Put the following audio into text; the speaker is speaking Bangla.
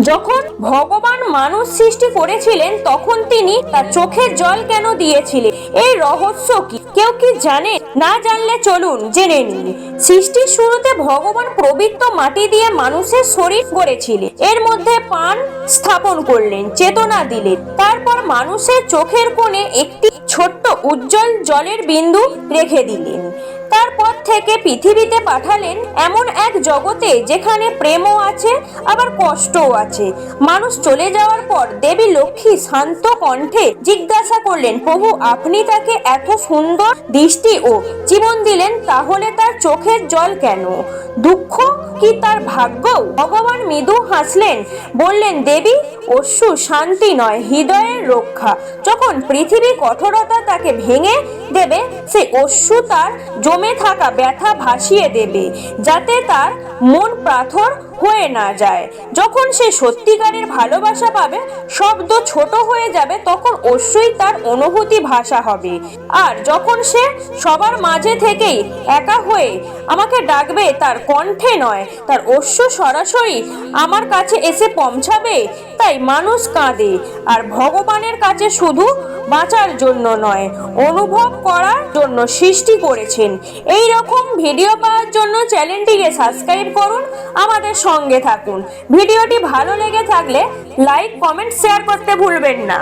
যখন ভগবান মানুষ সৃষ্টি করেছিলেন তখন তিনি তার চোখের জল কেন দিয়েছিলেন? এই রহস্য কি কেউ কি জানে? না জানলে চলুন জেনে নিন। সৃষ্টির শুরুতে ভগবান পবিত্র মাটি দিয়ে মানুষের শরীর গড়েছিলেন, এর মধ্যে প্রাণ স্থাপন করলেন, চেতনা দিলেন। তারপর মানুষের চোখের কোণে একটি ছোট্ট উজ্জ্বল জলের বিন্দু রেখে দিলেন। তারপর থেকে পৃথিবীতে পাঠালেন এমন এক জগতে যেখানে প্রেমও আছে আবার কষ্টও আছে। মানুষ চলে যাওয়ার পর দেবী লক্ষ্মী শান্ত কণ্ঠে জিজ্ঞাসা করলেন, প্রভু আপনি তাকে এত সুন্দর দৃষ্টি ও জীবন দিলেন, তাহলে তার চোখের জল কেন? দুঃখ কি তার ভাগ্য? ভগবান মৃদু হাসলেন, বললেন, দেবী অশ্রু শান্তি নয়, হৃদয়ের রক্ষা। যখন পৃথিবী কঠোরতা তাকে ভেঙে দেবে, সে অশ্রু তার জমে থাকা ব্যথা ভাসিয়ে দেবে, যাতে তার মন পাথর হয়ে না যায়। যখন সে সত্যিকারের ভালোবাসা পাবে, শব্দ ছোট হয়ে যাবে, তখন অবশ্যই তার অনুভূতি ভাষা হবে। আর যখন সে সবার মাঝে থেকেই একা হয়ে আমাকে ডাকবে, তার কণ্ঠে নয়, তার অশ্রু সরাসরি আমার কাছে এসে পৌঁছাবে। তাই মানুষ কাঁদে, আর ভগবানের কাছে শুধু বাঁচার জন্য নয়, অনুভব করার জন্য সৃষ্টি করেছেন। এই রকম ভিডিও পাওয়ার জন্য চ্যানেলটিকে সাবস্ক্রাইব করুন, আমাদের সঙ্গে থাকুন। ভিডিওটি ভালো লেগে থাকলে লাইক, কমেন্ট, শেয়ার করতে ভুলবেন না।